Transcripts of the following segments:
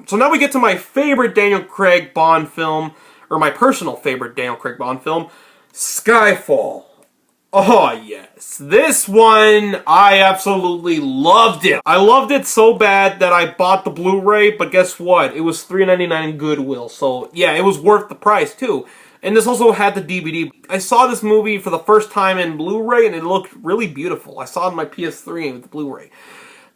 So now we get to my favorite Daniel Craig Bond film, or my personal favorite Daniel Craig Bond film, Skyfall. Oh yes, this one, I absolutely loved it. I loved it so bad that I bought the Blu-ray, but guess what? It was $3.99 in Goodwill, so yeah, it was worth the price too. And this also had the DVD. I saw this movie for the first time in Blu-ray, and it looked really beautiful. I saw it on my PS3 with the Blu-ray.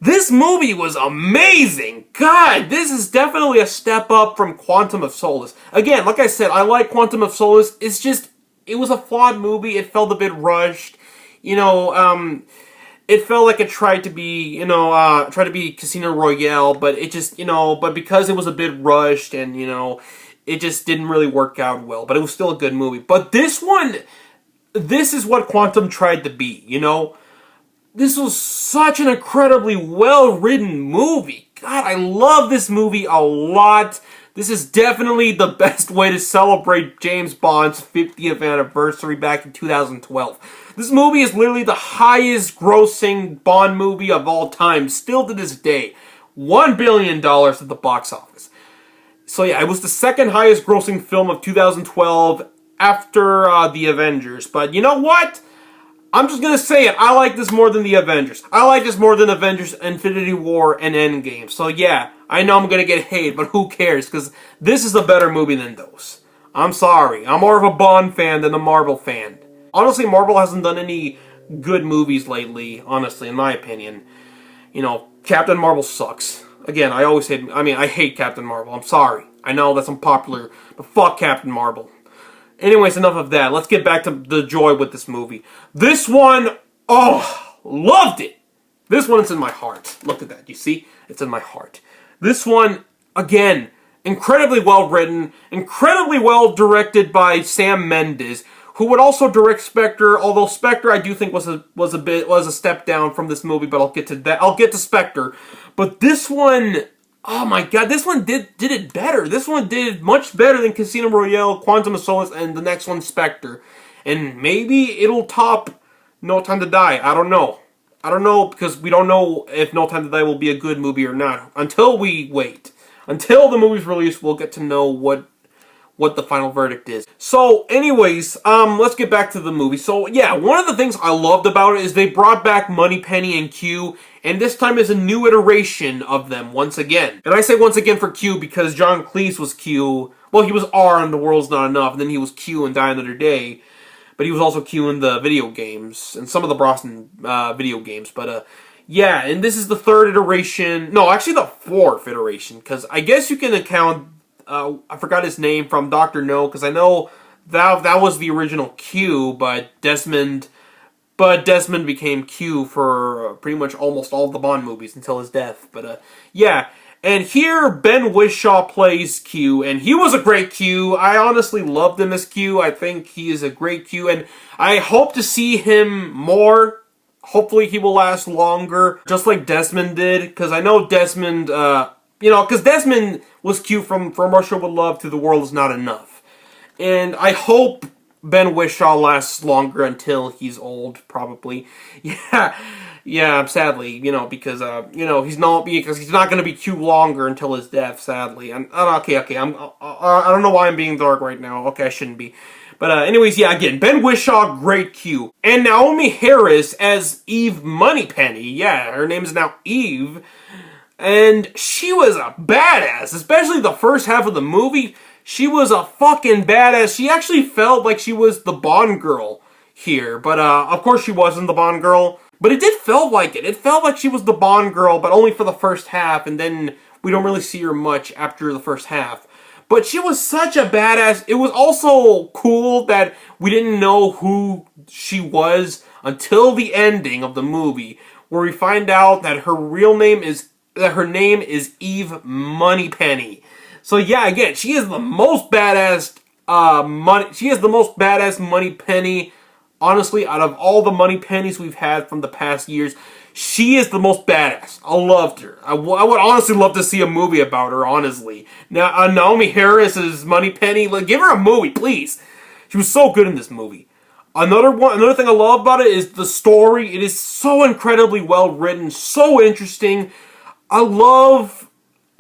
This movie was amazing! God, this is definitely a step up from Quantum of Solace. Again, like I said, I like Quantum of Solace. It's just, it was a flawed movie. It felt a bit rushed. You know, it felt like it tried to be, Casino Royale, but it just, but because it was a bit rushed and, it just didn't really work out well. But it was still a good movie. But this one, this is what Quantum tried to be, This was such an incredibly well-written movie. God, I love this movie a lot. This is definitely the best way to celebrate James Bond's 50th anniversary back in 2012. This movie is literally the highest grossing Bond movie of all time, still to this day. $1 billion at the box office. So yeah, it was the second highest grossing film of 2012 after The Avengers. But you know what? I'm just going to say it. I like this more than The Avengers. I like this more than Avengers Infinity War and Endgame. So yeah, I know I'm going to get hate, but who cares? Because this is a better movie than those. I'm sorry. I'm more of a Bond fan than a Marvel fan. Honestly, Marvel hasn't done any good movies lately, honestly, in my opinion. Captain Marvel sucks. Again, I hate Captain Marvel. I'm sorry. I know that's unpopular, but fuck Captain Marvel. Anyways, enough of that. Let's get back to the joy with this movie. This one, loved it. This one is in my heart. Look at that. You see? It's in my heart. This one, again, incredibly well written, incredibly well directed by Sam Mendes, who would also direct Spectre. Although Spectre, I do think was a step down from this movie, but I'll get to that. I'll get to Spectre. But this one, oh my god, this one did it better. This one did much better than Casino Royale, Quantum of Solace, and the next one, Spectre. And maybe it'll top No Time to Die. I don't know. Because we don't know if No Time to Die will be a good movie or not. Until we wait. Until the movie's released, we'll get to know what the final verdict is. So, anyways, let's get back to the movie. So, yeah, one of the things I loved about it is they brought back Moneypenny and Q, and this time is a new iteration of them once again. And I say once again for Q because John Cleese was Q. Well, he was R in The World's Not Enough, and then he was Q in Die Another Day. But he was also Q in the video games, and some of the Brosnan video games. But, yeah, and this is the third iteration. No, actually the fourth iteration, because I guess you can account... I forgot his name from Dr. No, because I know that was the original Q, but Desmond became Q for pretty much almost all the Bond movies until his death. But yeah, and here Ben Whishaw plays Q, and he was a great Q. I honestly loved him as Q. I think he is a great Q, and I hope to see him more. Hopefully he will last longer, just like Desmond did, because I know Desmond... because Desmond was Q from Russia with Love to The World Is Not Enough. And I hope Ben Whishaw lasts longer until he's old, probably. Yeah, sadly, because he's not going to be Q longer until his death, sadly. Okay, I don't know why I'm being dark right now. Okay, I shouldn't be. But anyways, yeah, again, Ben Whishaw, great Q. And Naomi Harris as Eve Moneypenny. Yeah, her name is now Eve. And she was a badass, especially the first half of the movie. She was a fucking badass. She actually felt like she was the Bond girl here. But, of course she wasn't the Bond girl. But it did feel like it. It felt like she was the Bond girl, but only for the first half. And then we don't really see her much after the first half. But she was such a badass. It was also cool that we didn't know who she was until the ending of the movie, where we find out that her name is Eve Moneypenny. So yeah, again, she is the most badass Moneypenny. Honestly, out of all the Moneypennies we've had from the past years, she is the most badass. I loved her. I would honestly love to see a movie about her, honestly. Now, Naomi Harris is Moneypenny. Give her a movie, please. She was so good in this movie. Another thing I love about it is the story. It is so incredibly well written, so interesting. I love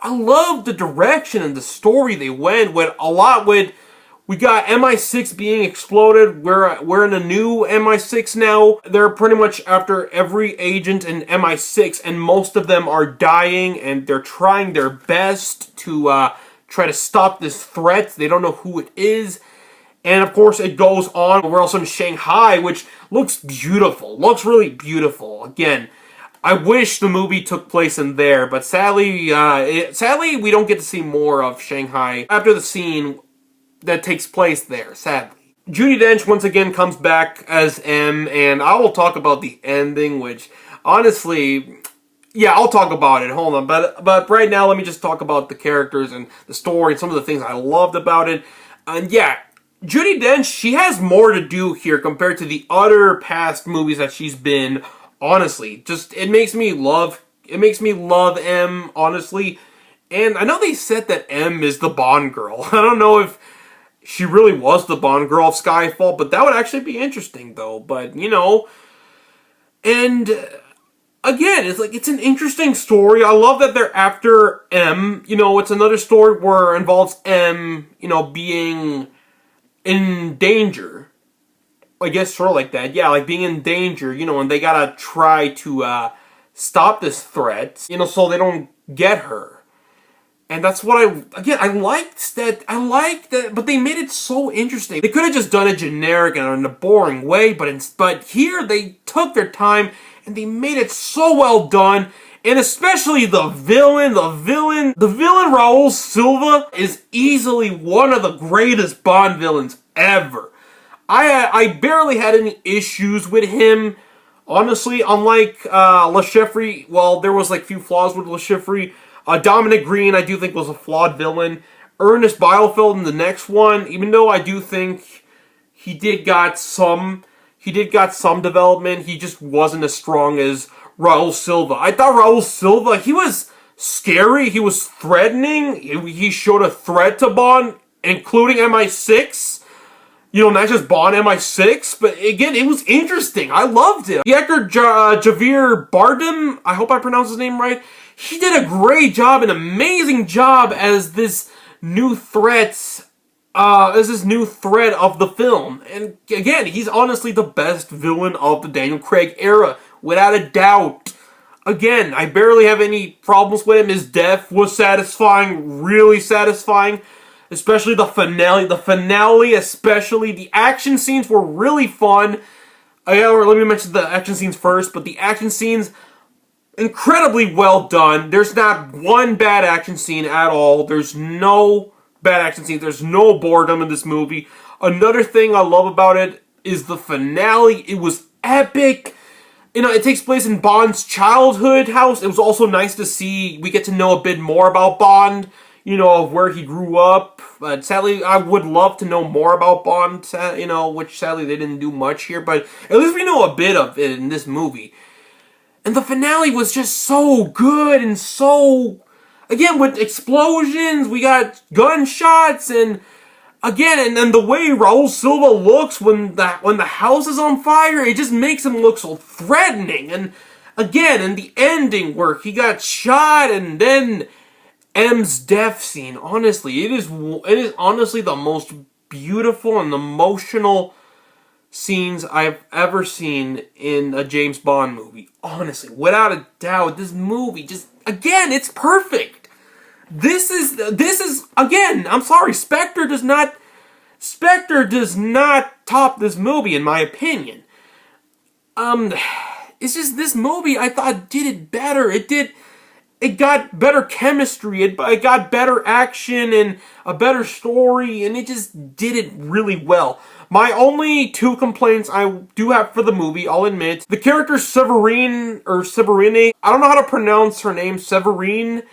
I love the direction and the story they went with a lot with. We got MI6 being exploded. We're in a new MI6 now. They're pretty much after every agent in MI6, and most of them are dying, and they're trying their best to try to stop this threat. They don't know who it is. And of course, it goes on. We're also in Shanghai, which looks beautiful. Looks really beautiful. Again, I wish the movie took place in there, but sadly, we don't get to see more of Shanghai after the scene that takes place there, sadly. Judi Dench once again comes back as M, and I will talk about the ending, which, honestly, yeah, I'll talk about it, hold on. But right now, let me just talk about the characters and the story and some of the things I loved about it. And yeah, Judi Dench, she has more to do here compared to the other past movies that she's been, honestly. Just, it makes me love M, honestly. And I know they said that M is the Bond girl. I don't know if she really was the Bond girl of Skyfall, but that would actually be interesting, though. But, you know, and again, it's an interesting story. I love that they're after M. You know, it's another story where it involves M, you know, being in danger. I guess sort of like that. Yeah, like being in danger, you know, and they gotta try to stop this threat, you know, so they don't get her. And that's what I liked that, but they made it so interesting. They could have just done it generic and in a boring way, but here they took their time and they made it so well done. And especially the villain Raul Silva is easily one of the greatest Bond villains ever. I barely had any issues with him, honestly, unlike Le Chiffre. Well, there was like few flaws with Le Chiffre. Dominic Green, I do think, was a flawed villain. Ernest Bielefeld in the next one, even though I do think he did got some development, he just wasn't as strong as Raul Silva. I thought Raul Silva, he was scary, he was threatening, he showed a threat to Bond, including MI6. You know, not just Bond, MI6, but again, it was interesting. I loved it. The actor Javier Bardem, I hope I pronounced his name right, he did a great job, an amazing job as this new threat of the film. And again, he's honestly the best villain of the Daniel Craig era, without a doubt. Again, I barely have any problems with him. His death was satisfying, really satisfying. Especially the finale. The finale, especially. The action scenes were really fun. Let me mention the action scenes first, but the action scenes, incredibly well done. There's not one bad action scene at all. There's no bad action scenes. There's no boredom in this movie. Another thing I love about it is the finale. It was epic. You know, it takes place in Bond's childhood house. It was also nice to see, we get to know a bit more about Bond, you know, of where he grew up. But sadly, I would love to know more about Bond, you know, which sadly they didn't do much here. But at least we know a bit of it in this movie. And the finale was just so good and so, again, with explosions, we got gunshots, and again, and then the way Raul Silva looks when the house is on fire, it just makes him look so threatening. And again, in the ending where he got shot and then M's death scene, honestly, it is honestly the most beautiful and emotional scenes I've ever seen in a James Bond movie. Honestly, without a doubt, this movie just, again, it's perfect. This is again, I'm sorry, Spectre does not top this movie in my opinion. It's just this movie I thought did it better. It got better chemistry, it got better action and a better story, and it just did it really well. My only two complaints I do have for the movie, I'll admit, the character Severine, I don't know how to pronounce her name, Severine.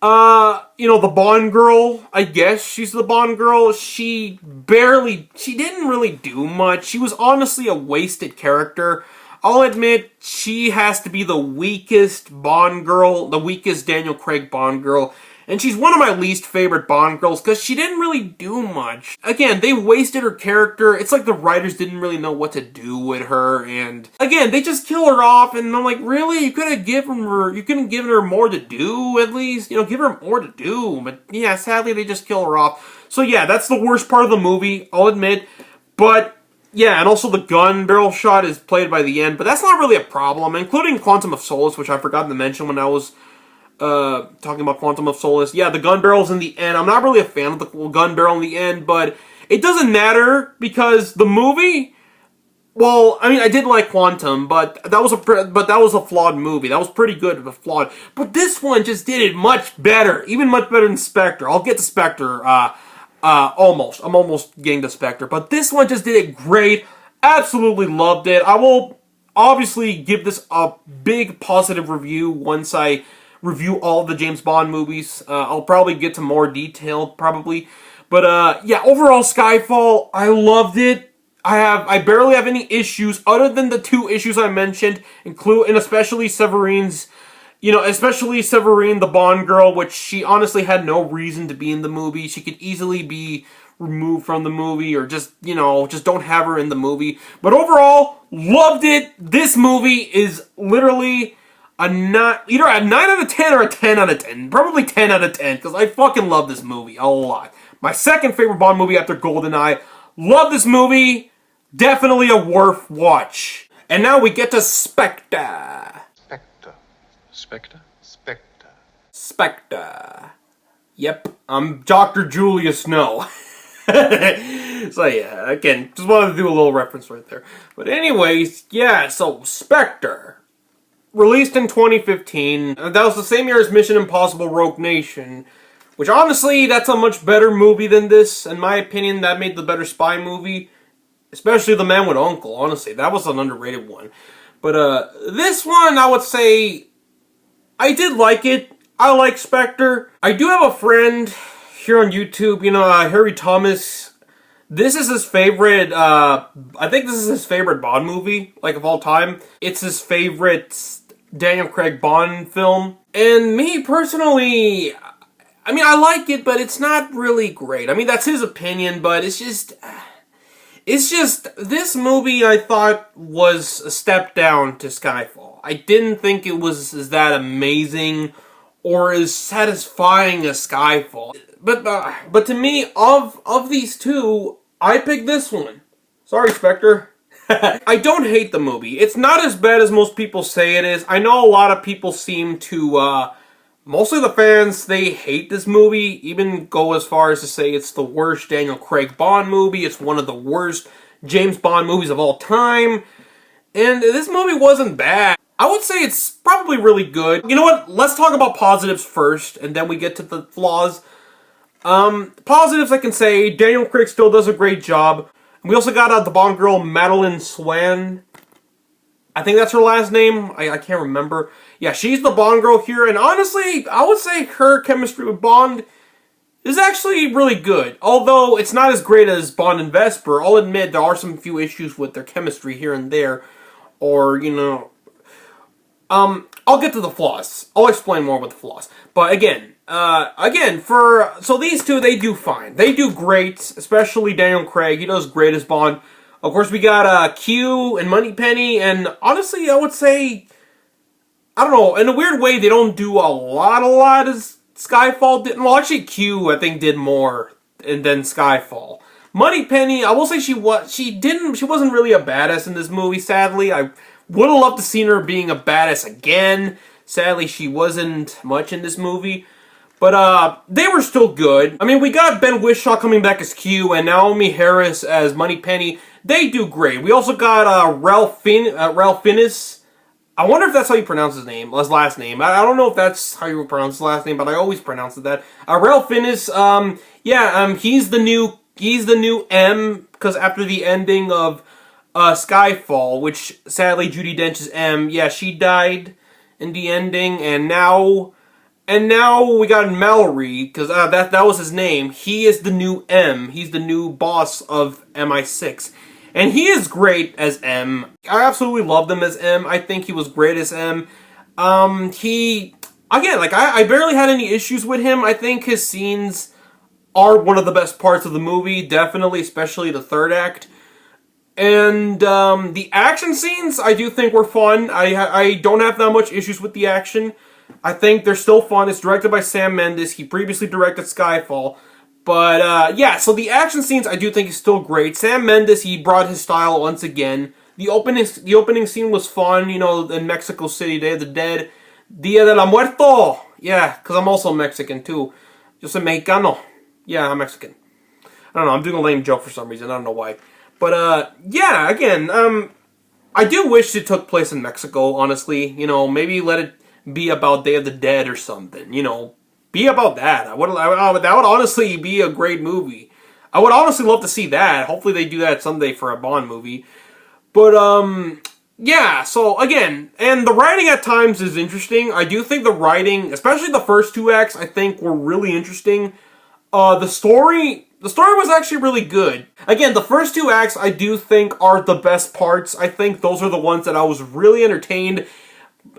You know, the Bond girl, I guess she's the Bond girl. She didn't really do much. She was honestly a wasted character. I'll admit, she has to be the weakest Bond girl, the weakest Daniel Craig Bond girl. And she's one of my least favorite Bond girls because she didn't really do much. Again, they wasted her character. It's like the writers didn't really know what to do with her. And again, they just kill her off. And I'm like, really? You could have given her more to do at least. You know, give her more to do. But yeah, sadly, they just kill her off. So yeah, that's the worst part of the movie, I'll admit. But yeah, and also the gun barrel shot is played by the end. But that's not really a problem, including Quantum of Solace, which I forgot to mention when I was talking about Quantum of Solace. Yeah, the gun barrel's in the end. I'm not really a fan of the gun barrel in the end, but it doesn't matter because the movie, well, I mean, I did like Quantum, but that was a flawed movie. That was pretty good, but flawed. But this one just did it much better, even much better than Spectre. I'll get to Spectre, almost. I'm almost getting to Spectre, but this one just did it great. Absolutely loved it. I will obviously give this a big positive review once I review all the James Bond movies. I'll probably get to more detail, probably. But, yeah, overall, Skyfall, I loved it. I barely have any issues, other than the 2 issues I mentioned, and especially Severine's, especially Severine, the Bond girl, which she honestly had no reason to be in the movie. She could easily be removed from the movie, or just don't have her in the movie. But overall, loved it. This movie is literally either a 9 out of 10 or a 10 out of 10. Probably 10 out of 10, because I fucking love this movie a lot. My second favorite Bond movie after GoldenEye. Love this movie. Definitely a worth watch. And now we get to Spectre. Spectre. Yep, I'm Dr. Julius Snow. So yeah, again, just wanted to do a little reference right there. But anyways, yeah, so Spectre. Released in 2015. That was the same year as Mission Impossible Rogue Nation. Which honestly, that's a much better movie than this. In my opinion, that made the better spy movie. Especially The Man with Uncle, honestly. That was an underrated one. But this one, I would say, I did like it. I like Spectre. I do have a friend here on YouTube, Harry Thomas. This is his favorite, I think this is his favorite Bond movie, like, of all time. It's his favorite Daniel Craig Bond film. And me, personally, I mean, I like it, but it's not really great. I mean, that's his opinion, but it's just, this movie I thought was a step down to Skyfall. I didn't think it was as that amazing or as satisfying as Skyfall. But to me, of these two, I picked this one. Sorry, Spectre. I don't hate the movie. It's not as bad as most people say it is. I know a lot of people seem to, mostly the fans, they hate this movie. Even go as far as to say it's the worst Daniel Craig Bond movie. It's one of the worst James Bond movies of all time. And this movie wasn't bad. I would say it's probably really good. You know what? Let's talk about positives first, and then we get to the flaws. Positives, I can say, Daniel Craig still does a great job. We also got the Bond girl, Madeline Swan. I think that's her last name. I can't remember. Yeah, she's the Bond girl here, and honestly, I would say her chemistry with Bond is actually really good. Although, it's not as great as Bond and Vesper. I'll admit, there are some few issues with their chemistry here and there. Or, I'll get to the flaws. I'll explain more about the flaws. But again, so these two, they do fine. They do great, especially Daniel Craig. He does great as Bond. Of course, we got Q and Moneypenny, and honestly, I would say, I don't know, in a weird way, they don't do a lot as Skyfall did. Well, actually, Q, I think, did more than Skyfall. Moneypenny, I will say she wasn't really a badass in this movie, sadly. I would have loved to see her being a badass again. Sadly, she wasn't much in this movie. But, they were still good. I mean, we got Ben Whishaw coming back as Q and Naomi Harris as Moneypenny. They do great. We also got, Ralph Fiennes. I wonder if that's how you pronounce his last name. I don't know if that's how you pronounce his last name, but I always pronounce it that. Ralph Fiennes, he's the new M, because after the ending of, Skyfall, which, sadly, Judi Dench's M, yeah, she died in the ending, and now we got Mallory, because that was his name. He is the new M. He's the new boss of MI6. And he is great as M. I absolutely loved him as M. I think he was great as M. He again, like, I barely had any issues with him. I think his scenes are one of the best parts of the movie, definitely, especially the third act. And the action scenes, I do think were fun. I don't have that much issues with the action. I think they're still fun. It's directed by Sam Mendes. He previously directed Skyfall. But, yeah, so the action scenes I do think is still great. Sam Mendes, he brought his style once again. The opening scene was fun, you know, in Mexico City, Day of the Dead. Dia de la Muerto! Yeah, because I'm also Mexican, too. Yo soy Mexicano. Yeah, I'm Mexican. I don't know, I'm doing a lame joke for some reason. I don't know why. But, yeah, again, I do wish it took place in Mexico, honestly. You know, maybe let it be about Day of the Dead or something, you know. Be about that. That would honestly be a great movie. I would honestly love to see that. Hopefully they do that someday for a Bond movie. But, yeah, so, again, and the writing at times is interesting. I do think the writing, especially the first two acts, I think were really interesting. The story was actually really good. Again, the first two acts I do think are the best parts. I think those are the ones that I was really entertained.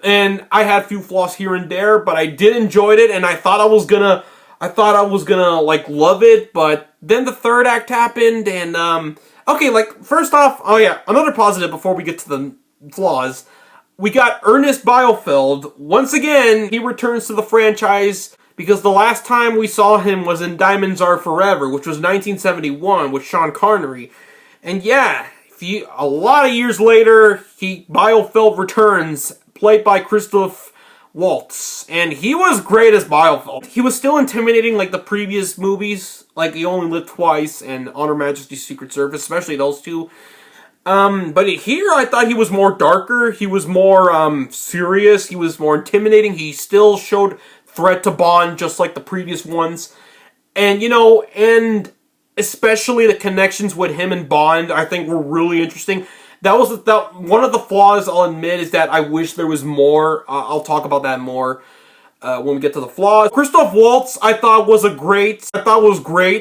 And I had a few flaws here and there, but I did enjoy it, and I thought I was gonna like love it, but then the third act happened, and okay, like first off, oh yeah, another positive before we get to the flaws, we got Ernest Bielefeld. Once again, he returns to the franchise because the last time we saw him was in Diamonds Are Forever, which was 1971 with Sean Connery, and yeah, a lot of years later, Bielefeld returns. Played by Christoph Waltz, and he was great as Bielefeld. He was still intimidating like the previous movies, like He Only Lived Twice and On Her Majesty's Secret Service, especially those two. But here I thought he was more darker, he was more serious, he was more intimidating, he still showed threat to Bond just like the previous ones. And, you know, and especially the connections with him and Bond, I think were really interesting. That was one of the flaws, I'll admit, is that I wish there was more. I'll talk about that more when we get to the flaws. Christoph Waltz, I thought was great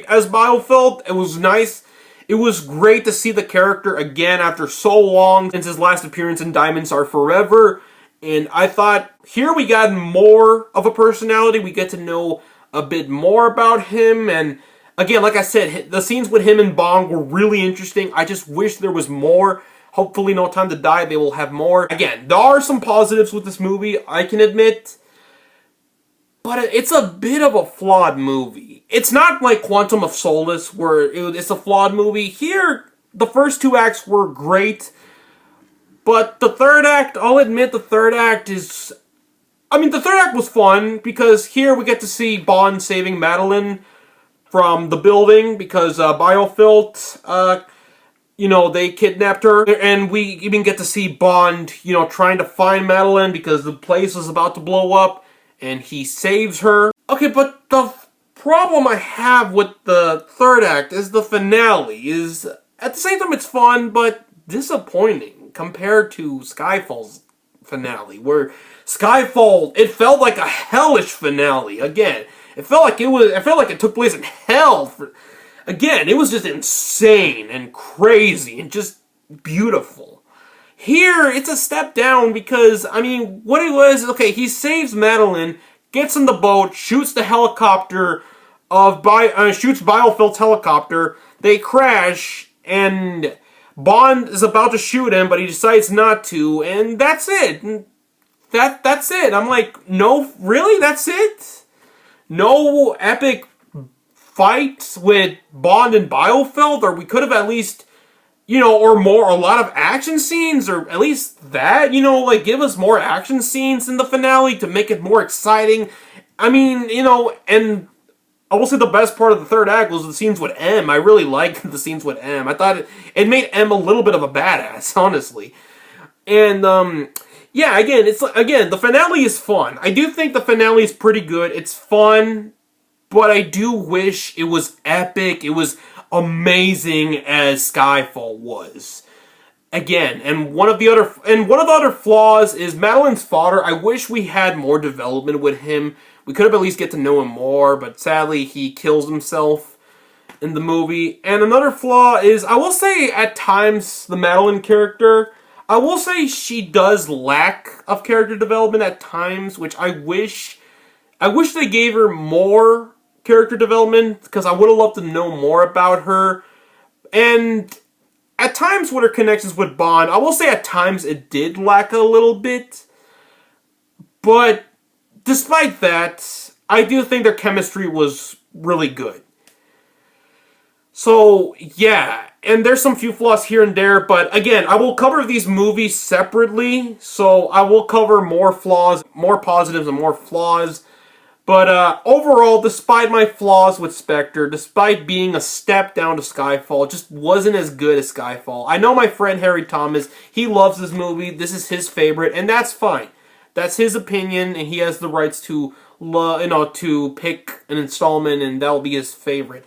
as Bielefeld. It was nice. It was great to see the character again after so long since his last appearance in Diamonds Are Forever. And I thought here we got more of a personality. We get to know a bit more about him. And again, like I said, the scenes with him and Bond were really interesting. I just wish there was more. Hopefully, No Time to Die, they will have more. Again, there are some positives with this movie, I can admit. But it's a bit of a flawed movie. It's not like Quantum of Solace, where it's a flawed movie. Here, the first two acts were great. But the third act, I'll admit, the third act is... I mean, the third act was fun, because here we get to see Bond saving Madeline from the building, because Bielefeld... you know, they kidnapped her, and we even get to see Bond, you know, trying to find Madeline because the place is about to blow up, and he saves her. Okay, but the problem I have with the third act is the finale is, at the same time it's fun, but disappointing compared to Skyfall's finale, where Skyfall, it felt like a hellish finale. Again, it felt like it took place in hell. Again, it was just insane and crazy and just beautiful. Here, it's a step down because, I mean, what it was, okay, he saves Madeline, gets in the boat, shoots the helicopter shoots Biofeld's helicopter, they crash, and Bond is about to shoot him, but he decides not to, and that's it. That's it. I'm like, no, really? That's it? No epic fights with Bond and Bielefeld, or we could have at least, you know, or a lot of action scenes, or at least that, you know, like give us more action scenes in the finale to make it more exciting. I mean, you know, and I will say the best part of the third act was the scenes with M. I really liked the scenes with M. I thought it made M a little bit of a badass, honestly. And, yeah, again, the finale is fun. I do think the finale is pretty good. It's fun. But I do wish it was epic, it was amazing as Skyfall was. Again, and one of the other flaws is Madeline's father. I wish we had more development with him. We could have at least get to know him more, but sadly he kills himself in the movie. And another flaw is, I will say at times, the Madeline character, I will say she does lack of character development at times, which I wish they gave her more character development, because I would have loved to know more about her. And at times with her connections with Bond, I will say at times it did lack a little bit. But despite that, I do think their chemistry was really good. So, yeah, and there's some few flaws here and there, but again, I will cover these movies separately, so I will cover more flaws, more positives and more flaws. But overall, despite my flaws with Spectre, despite being a step down to Skyfall, it just wasn't as good as Skyfall. I know my friend Harry Thomas, he loves this movie, this is his favorite, and that's fine. That's his opinion, and he has the rights to, to pick an installment, and that'll be his favorite.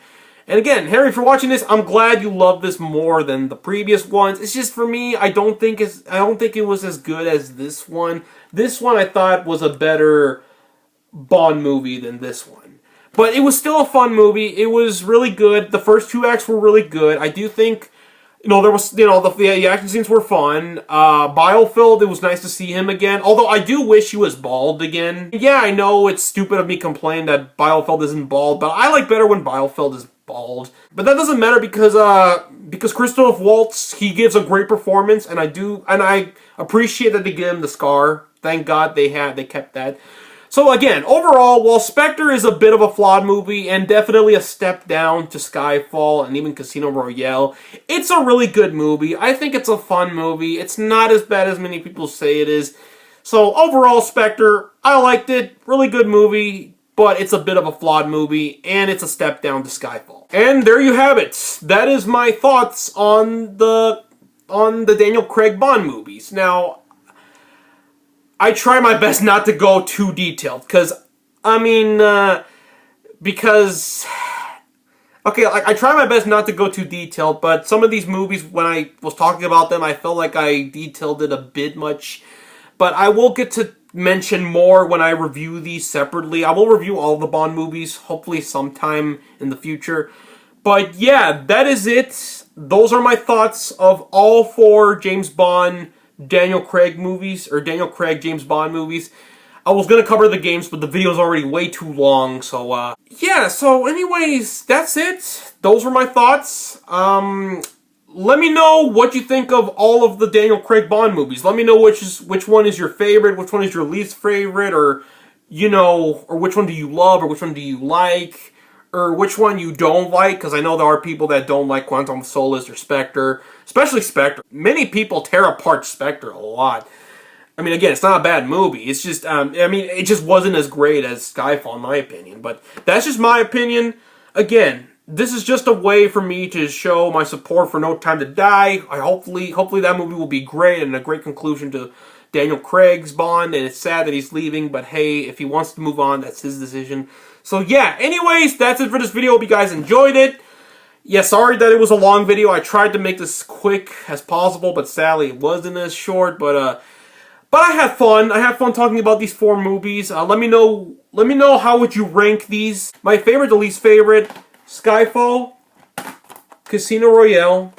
And again, Harry, for watching this, I'm glad you love this more than the previous ones. It's just for me, I don't think it was as good as this one. This one I thought was a better Bond movie than this one. But it was still a fun movie. It was really good. The first 2 acts were really good. I do think, there was, the action scenes were fun. Bielefeld, it was nice to see him again. Although I do wish he was bald again. Yeah, I know it's stupid of me complaining that Bielefeld isn't bald, but I like better when Bielefeld is bald. But that doesn't matter because Christoph Waltz, he gives a great performance, and I appreciate that they gave him the scar. Thank God they kept that. So again, overall, while Spectre is a bit of a flawed movie and definitely a step down to Skyfall and even Casino Royale, it's a really good movie. I think it's a fun movie. It's not as bad as many people say it is. So overall, Spectre, I liked it. Really good movie, but it's a bit of a flawed movie, and it's a step down to Skyfall. And there you have it. That is my thoughts on the Daniel Craig Bond movies. Now, I try my best not to go too detailed, because, I try my best not to go too detailed, but some of these movies, when I was talking about them, I felt like I detailed it a bit much. But I will get to mention more when I review these separately. I will review all the Bond movies, hopefully sometime in the future. But yeah, that is it. Those are my thoughts of all 4 James Bond Daniel Craig movies, or Daniel Craig James Bond movies. I was going to cover the games, but the video's already way too long, so yeah, so anyways, that's it. Those were my thoughts. Let me know what you think of all of the Daniel Craig Bond movies. Let me know which one is your favorite, which one is your least favorite, or, or which one do you love, or which one do you like, or which one you don't like, because I know there are people that don't like Quantum of Solace or Spectre, especially Spectre. Many people tear apart Spectre a lot. I mean, again, it's not a bad movie. It's just, it just wasn't as great as Skyfall, in my opinion. But that's just my opinion. Again, this is just a way for me to show my support for No Time to Die. Hopefully that movie will be great and a great conclusion to Daniel Craig's Bond. And it's sad that he's leaving, but hey, if he wants to move on, that's his decision. So yeah, anyways, that's it for this video. Hope you guys enjoyed it. Yeah, sorry that it was a long video. I tried to make this quick as possible, but sadly it wasn't as short. But I had fun. I had fun talking about these 4 movies. Let me know how would you rank these. My favorite to least favorite: Skyfall, Casino Royale,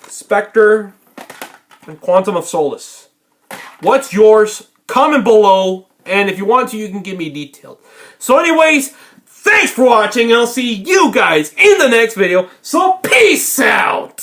Spectre, and Quantum of Solace. What's yours? Comment below. And if you want to, you can give me detailed. So anyways, thanks for watching, and I'll see you guys in the next video. So peace out!